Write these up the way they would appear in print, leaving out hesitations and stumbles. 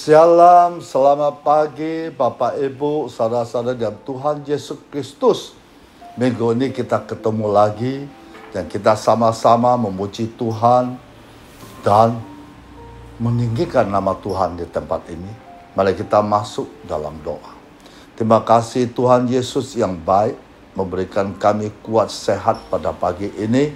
Shalom, selamat pagi Bapak Ibu, saudara-saudara dalam Tuhan Yesus Kristus. Minggu ini kita ketemu lagi dan kita sama-sama memuji Tuhan dan meninggikan nama Tuhan di tempat ini. Mari kita masuk dalam doa. Terima kasih Tuhan Yesus yang baik memberikan kami kuat sehat pada pagi ini.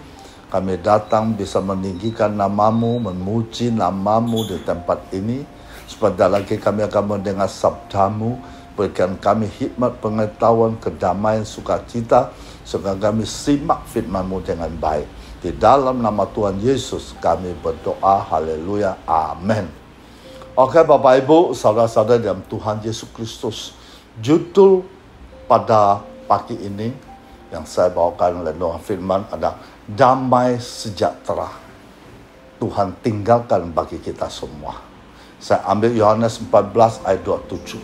Kami datang bisa meninggikan namamu, memuji namamu di tempat ini. Sebentar lagi kami akan mendengar sabdamu. Berikan kami hikmat, pengetahuan, kedamaian, sukacita, sehingga kami simak firman-Mu dengan baik. Di dalam nama Tuhan Yesus kami berdoa. Haleluya. Amin. Oke Bapak Ibu, saudara-saudara dalam Tuhan Yesus Kristus. Judul pada pagi ini yang saya bawakan oleh Tuhan firman adalah damai sejahtera Tuhan tinggalkan bagi kita semua. Saya ambil Yohanes 14 ayat 27.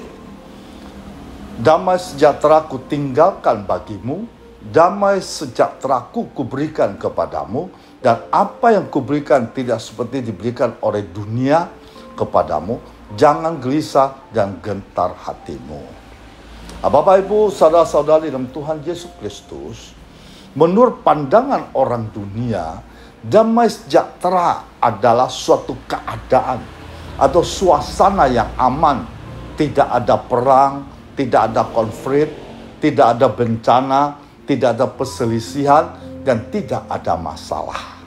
Damai sejahtera ku tinggalkan bagimu, damai sejahtera ku kuberikan kepadamu, dan apa yang kuberikan tidak seperti diberikan oleh dunia kepadamu. Jangan gelisah dan gentar hatimu. Bapak Ibu, saudara-saudari dalam Tuhan Yesus Kristus, menurut pandangan orang dunia, damai sejahtera adalah suatu keadaan atau suasana yang aman, tidak ada perang, tidak ada konflik, tidak ada bencana, tidak ada perselisihan, dan tidak ada masalah.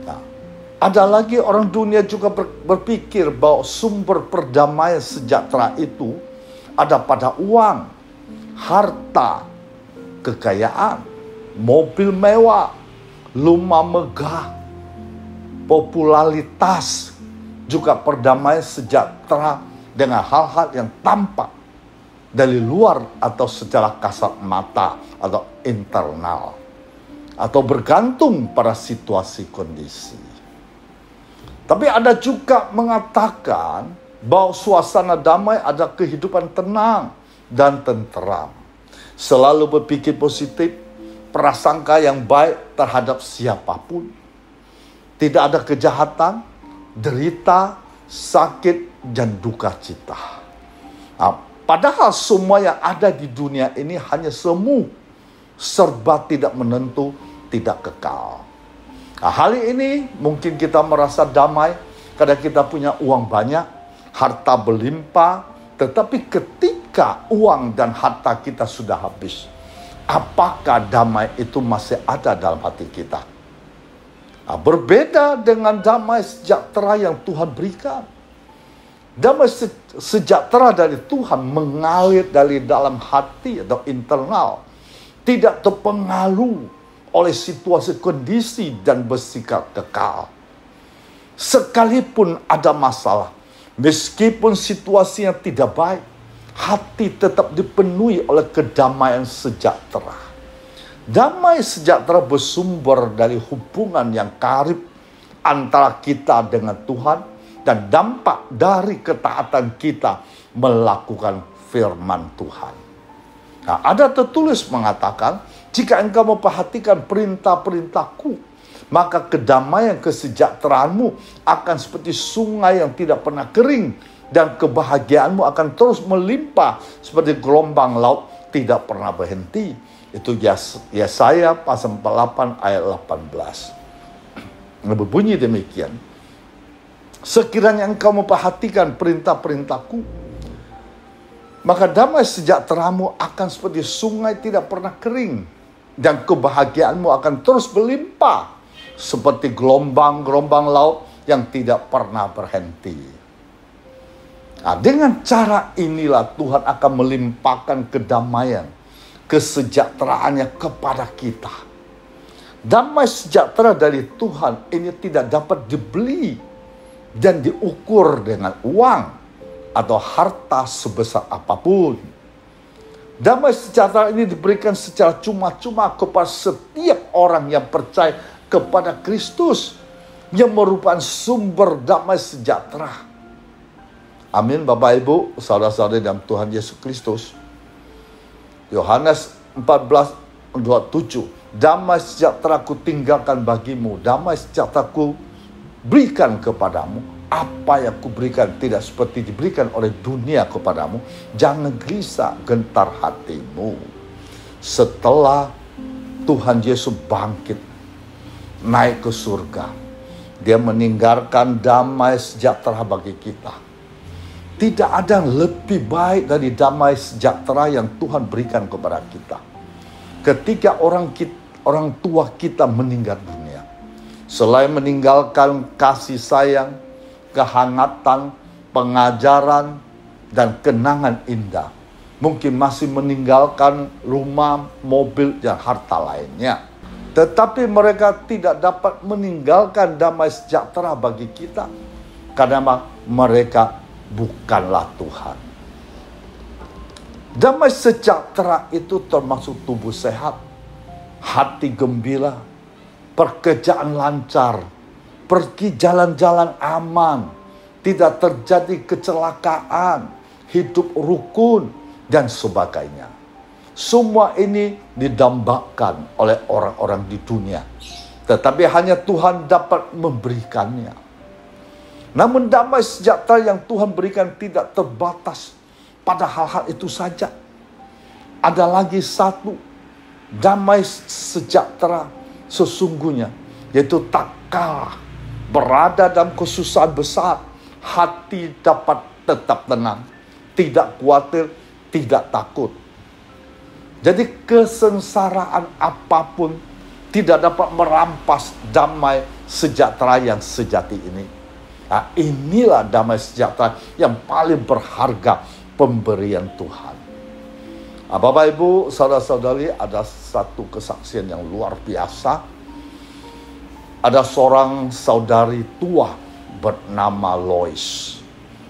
Nah, ada lagi orang dunia juga berpikir bahwa sumber perdamaian sejahtera itu ada pada uang, harta, kekayaan, mobil mewah, rumah megah, popularitas. Juga perdamaian sejahtera dengan hal-hal yang tampak dari luar atau secara kasat mata atau internal, atau bergantung pada situasi kondisi. Tapi ada juga mengatakan bahwa suasana damai ada kehidupan tenang dan tenteram. Selalu berpikir positif, prasangka yang baik terhadap siapapun. Tidak ada kejahatan, derita, sakit, dan duka cita. Nah, padahal semua yang ada di dunia ini hanya semu, serba tidak menentu, tidak kekal. Nah, hal ini mungkin kita merasa damai karena kita punya uang banyak, harta berlimpah, tetapi ketika uang dan harta kita sudah habis, apakah damai itu masih ada dalam hati kita? Nah, berbeda dengan damai sejahtera yang Tuhan berikan. Damai sejahtera dari Tuhan mengalir dari dalam hati atau internal. Tidak terpengaruh oleh situasi kondisi dan bersikap kekal. Sekalipun ada masalah, meskipun situasinya tidak baik, hati tetap dipenuhi oleh kedamaian sejahtera. Damai sejahtera bersumber dari hubungan yang karib antara kita dengan Tuhan dan dampak dari ketaatan kita melakukan firman Tuhan. Nah, ada tertulis mengatakan, jika engkau memperhatikan perintah-perintahku, maka kedamaian kesejahteraanmu akan seperti sungai yang tidak pernah kering, dan kebahagiaanmu akan terus melimpah seperti gelombang laut tidak pernah berhenti. Itu Yesaya pasal 48 ayat 18. Berbunyi demikian. Sekiranya engkau memperhatikan perintah-perintahku, maka damai sejahteramu akan seperti sungai tidak pernah kering, dan kebahagiaanmu akan terus berlimpah seperti gelombang-gelombang laut yang tidak pernah berhenti. Nah, dengan cara inilah Tuhan akan melimpahkan kedamaian, kesejahteraannya kepada kita. Damai sejahtera dari Tuhan ini tidak dapat dibeli dan diukur dengan uang atau harta sebesar apapun. Damai sejahtera ini diberikan secara cuma-cuma kepada setiap orang yang percaya kepada Kristus, yang merupakan sumber damai sejahtera. Amin Bapak Ibu, saudara-saudari dalam Tuhan Yesus Kristus. Yohanes 14:27, damai sejahtera ku tinggalkan bagimu, damai sejahtera ku berikan kepadamu. apa yang kuberikan tidak seperti diberikan oleh dunia kepadamu, jangan gelisah gentar hatimu. Setelah Tuhan Yesus bangkit, naik ke surga, dia meninggalkan damai sejahtera bagi kita. Tidak ada yang lebih baik dari damai sejahtera yang Tuhan berikan kepada kita. Ketika orang tua kita meninggal dunia, selain meninggalkan kasih sayang, kehangatan, pengajaran, dan kenangan indah, mungkin masih meninggalkan rumah, mobil, dan harta lainnya. Tetapi mereka tidak dapat meninggalkan damai sejahtera bagi kita, karena mereka bukanlah Tuhan. Damai sejahtera itu termasuk tubuh sehat, hati gembira, pekerjaan lancar, pergi jalan-jalan aman, tidak terjadi kecelakaan, hidup rukun, dan sebagainya. Semua ini didambakan oleh orang-orang di dunia, tetapi hanya Tuhan dapat memberikannya. Namun damai sejahtera yang Tuhan berikan tidak terbatas pada hal-hal itu saja. Ada lagi satu damai sejahtera sesungguhnya, yaitu tak kalah berada dalam kesusahan besar, hati dapat tetap tenang, tidak khawatir, tidak takut. Jadi kesengsaraan apapun tidak dapat merampas damai sejahtera yang sejati ini. Nah, inilah damai sejahtera yang paling berharga pemberian Tuhan. Nah, Bapak Ibu, saudara-saudari, ada satu kesaksian yang luar biasa. Ada seorang saudari tua bernama Lois.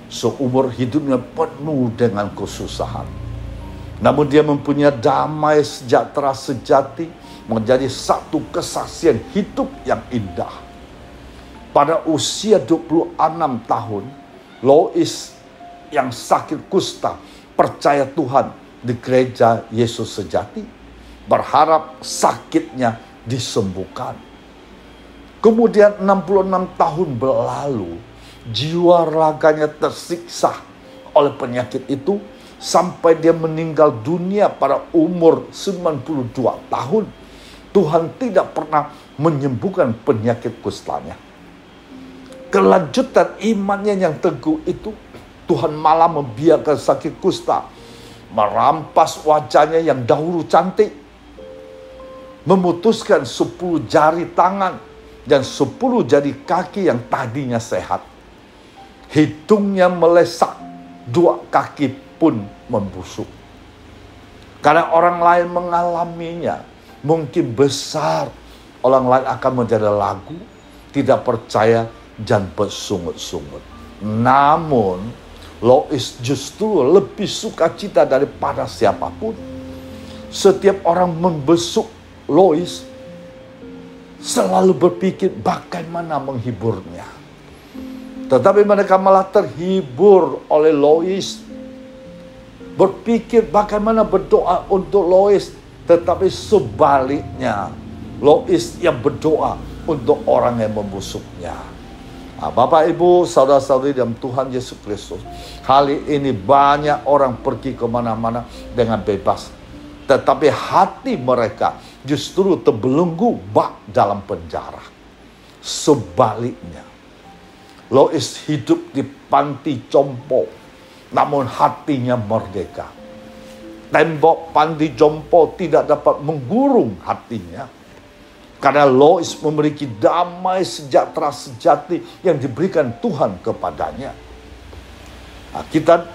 Seumur hidupnya penuh dengan kesusahan. Namun dia mempunyai damai sejahtera sejati, menjadi satu kesaksian hidup yang indah. Pada usia 26 tahun, Lois yang sakit kusta percaya Tuhan di gereja Yesus Sejati, berharap sakitnya disembuhkan. Kemudian 66 tahun berlalu, jiwa raganya tersiksa oleh penyakit itu sampai dia meninggal dunia pada umur 92 tahun. Tuhan tidak pernah menyembuhkan penyakit kustanya. Kelanjutan imannya yang teguh itu, Tuhan malah membiarkan sakit kusta merampas wajahnya yang dahulu cantik, memutuskan 10 jari tangan dan 10 jari kaki yang tadinya sehat. Hidungnya melesak, 2 kaki pun membusuk. Karena orang lain mengalaminya, mungkin besar orang lain akan menjadi lagu, tidak percaya, dan bersungut-sungut. Namun Lois justru lebih sukacita daripada siapapun. Setiap orang membesuk Lois selalu berpikir bagaimana menghiburnya. Tetapi mereka malah terhibur oleh Lois, berpikir bagaimana berdoa untuk Lois. Tetapi sebaliknya, Lois yang berdoa untuk orang yang membusuknya. Nah, Bapak, Ibu, saudara-saudari dalam Tuhan Yesus Kristus, kali ini banyak orang pergi kemana-mana dengan bebas. Tetapi hati mereka justru terbelenggu bak dalam penjara. Sebaliknya, Lois hidup di panti jompo, namun hatinya merdeka. Tembok panti jompo tidak dapat menggurung hatinya, karena Lois memiliki damai sejahtera sejati yang diberikan Tuhan kepadanya. Nah, kita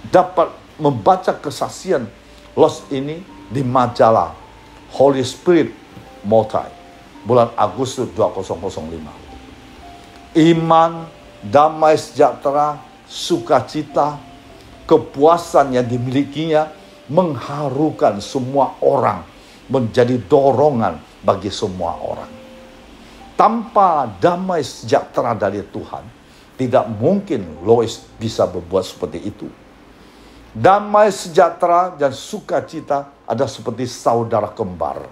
dapat membaca kesaksian Lois ini di majalah Holy Spirit Multi, bulan Agustus 2005. Iman, damai sejahtera, sukacita, kepuasan yang dimilikinya mengharukan semua orang, menjadi dorongan bagi semua orang. Tanpa damai sejahtera dari Tuhan, tidak mungkin Lois bisa berbuat seperti itu. Damai sejahtera dan sukacita ada seperti saudara kembar.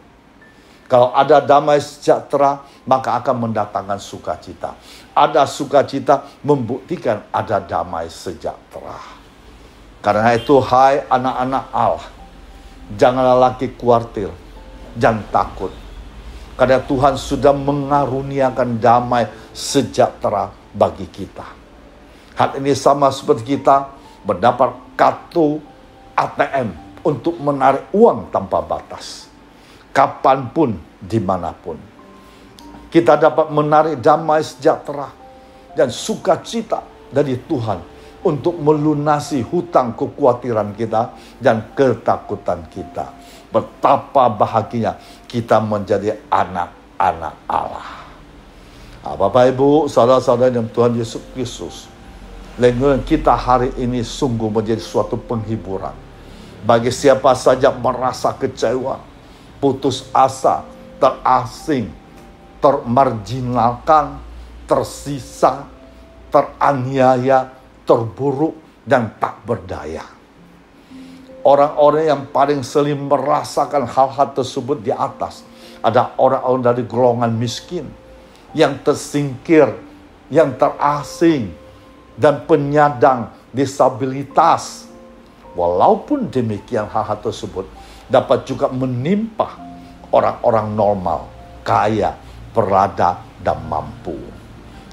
Kalau ada damai sejahtera, maka akan mendatangkan sukacita. Ada sukacita membuktikan ada damai sejahtera. Karena itu, hai anak-anak Allah, janganlah lagi khawatir, jangan takut. Karena Tuhan sudah mengaruniakan damai sejahtera bagi kita. Hal ini sama seperti kita mendapat kartu ATM untuk menarik uang tanpa batas. Kapanpun, dimanapun. Kita dapat menarik damai sejahtera dan sukacita dari Tuhan untuk melunasi hutang kekhawatiran kita dan ketakutan kita. Betapa bahagianya kita menjadi anak-anak Allah. Bapak, Ibu, saudara-saudara dalam Tuhan Yesus Kristus, renungan kita hari ini sungguh menjadi suatu penghiburan. Bagi siapa saja merasa kecewa, putus asa, terasing, termarginalkan, tersisa, teraniaya, terburuk, dan tak berdaya. Orang-orang yang paling sering merasakan hal-hal tersebut di atas ada orang-orang dari golongan miskin, yang tersingkir, yang terasing, dan penyandang disabilitas. Walaupun demikian, hal-hal tersebut dapat juga menimpa orang-orang normal, kaya, berada, dan mampu.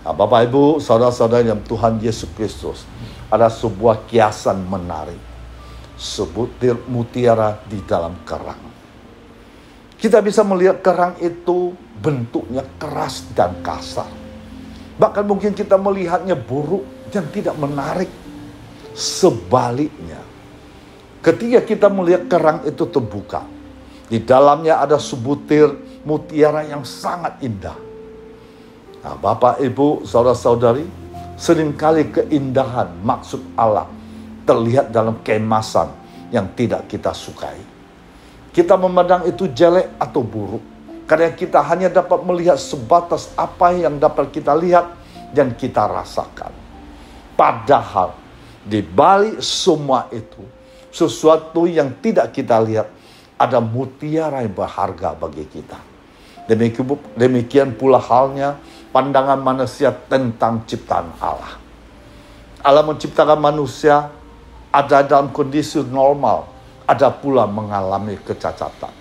Bapak, Ibu, saudara-saudara yang Tuhan Yesus Kristus, ada sebuah kiasan menarik. Sebutir mutiara di dalam kerang. Kita bisa melihat kerang itu bentuknya keras dan kasar. Bahkan mungkin kita melihatnya buruk dan tidak menarik. Sebaliknya, ketika kita melihat kerang itu terbuka, di dalamnya ada sebutir mutiara yang sangat indah. Bapak, Ibu, saudara-saudari, seringkali keindahan maksud Allah terlihat dalam kemasan yang tidak kita sukai. Kita memandang itu jelek atau buruk, karena kita hanya dapat melihat sebatas apa yang dapat kita lihat dan kita rasakan. Padahal di balik semua itu, sesuatu yang tidak kita lihat, ada mutiara yang berharga bagi kita. Demikian pula halnya pandangan manusia tentang ciptaan Allah. Allah menciptakan manusia ada dalam kondisi normal, ada pula mengalami kecacatan.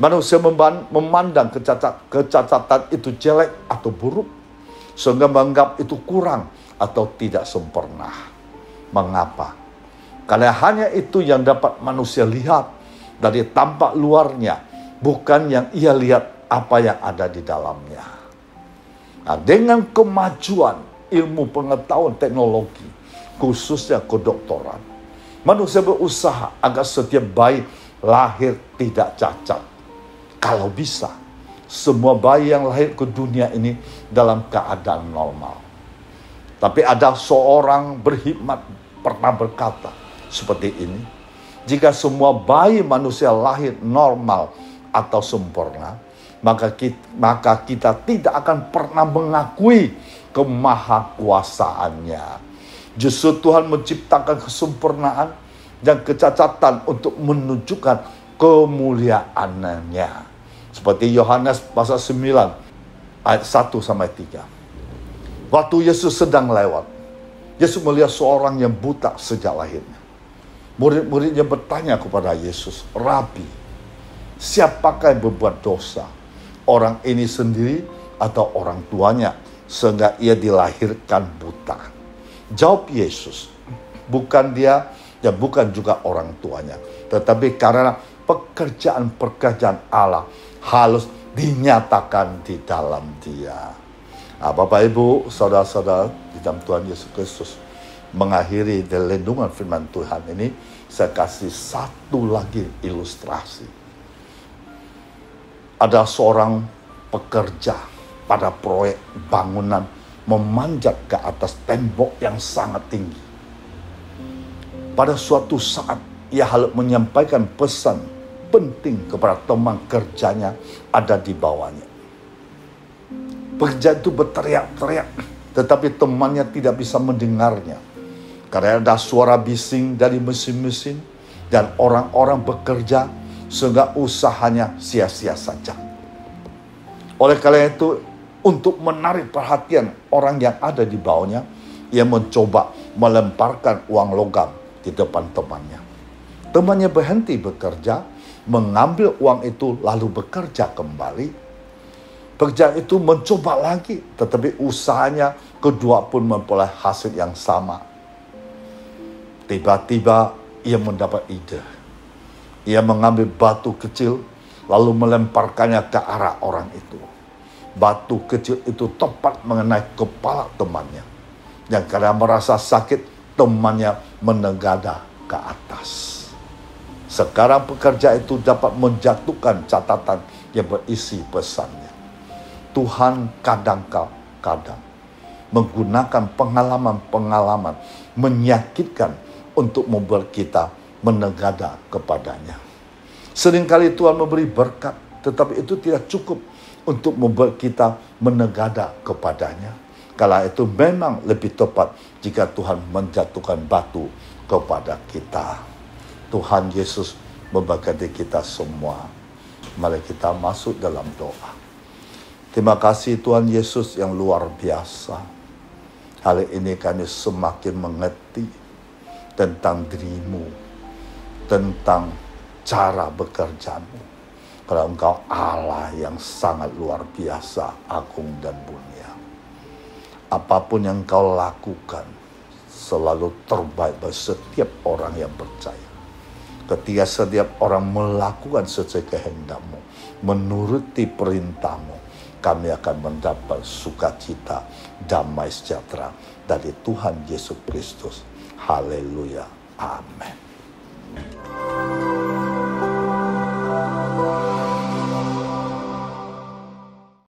Manusia memandang kecacatan itu jelek atau buruk, sehingga menganggap itu kurang atau tidak sempurna. Mengapa? Karena hanya itu yang dapat manusia lihat dari tampak luarnya, bukan yang ia lihat apa yang ada di dalamnya. Dengan kemajuan ilmu pengetahuan teknologi, khususnya kedokteran, manusia berusaha agar setiap bayi lahir tidak cacat. Kalau bisa, semua bayi yang lahir ke dunia ini dalam keadaan normal. Tapi ada seorang berhikmat pernah berkata seperti ini: jika semua bayi manusia lahir normal atau sempurna, maka kita tidak akan pernah mengakui kemahakuasaannya. Justru Tuhan menciptakan kesempurnaan dan kecacatan untuk menunjukkan kemuliaan-Nya. Seperti Yohanes pasal 9 ayat 1-3. Waktu Yesus sedang lewat, Yesus melihat seorang yang buta sejak lahirnya. Murid-muridnya bertanya kepada Yesus, "Rabi, siapakah yang berbuat dosa? Orang ini sendiri atau orang tuanya sehingga ia dilahirkan buta?" Jawab Yesus, bukan dia dan bukan juga orang tuanya, tetapi karena pekerjaan-pekerjaan Allah harus dinyatakan di dalam dia. Bapak, Ibu, saudara-saudara di dalam Tuhan Yesus Kristus, mengakhiri lindungan firman Tuhan ini, saya kasih satu lagi ilustrasi. Ada seorang pekerja pada proyek bangunan memanjat ke atas tembok yang sangat tinggi. Pada suatu saat, ia harus menyampaikan pesan penting kepada teman kerjanya ada di bawahnya. Pekerja itu berteriak-teriak, tetapi temannya tidak bisa mendengarnya. Karena ada suara bising dari mesin-mesin dan orang-orang bekerja, sehingga usahanya sia-sia saja. Oleh karena itu, untuk menarik perhatian orang yang ada di bawahnya, ia mencoba melemparkan uang logam di depan temannya. Temannya berhenti bekerja, mengambil uang itu lalu bekerja kembali. Pekerjaan itu mencoba lagi, tetapi usahanya kedua pun memperoleh hasil yang sama. Tiba-tiba ia mendapat ide. Ia mengambil batu kecil lalu melemparkannya ke arah orang itu. Batu kecil itu tepat mengenai kepala temannya. Yang karena merasa sakit, temannya menengadah ke atas. Sekarang pekerja itu dapat menjatuhkan catatan yang berisi pesannya. Tuhan kadang-kadang menggunakan pengalaman-pengalaman menyakitkan untuk membuat kita menengadah kepadanya. Seringkali Tuhan memberi berkat, tetapi itu tidak cukup untuk membuat kita menengadah kepadanya. Kala itu memang lebih tepat jika Tuhan menjatuhkan batu kepada kita. Tuhan Yesus memberkati kita semua. Mari kita masuk dalam doa. Terima kasih Tuhan Yesus yang luar biasa. Hari ini kami semakin mengerti tentang dirimu, tentang cara bekerjamu. Kalau Engkau Allah yang sangat luar biasa, agung dan mulia. Apapun yang Engkau lakukan, selalu terbaik bagi setiap orang yang percaya. Ketika setiap orang melakukan sesuai kehendak-Mu, menuruti perintah-Mu, kami akan mendapat sukacita, damai sejahtera dari Tuhan Yesus Kristus. Haleluya. Amin.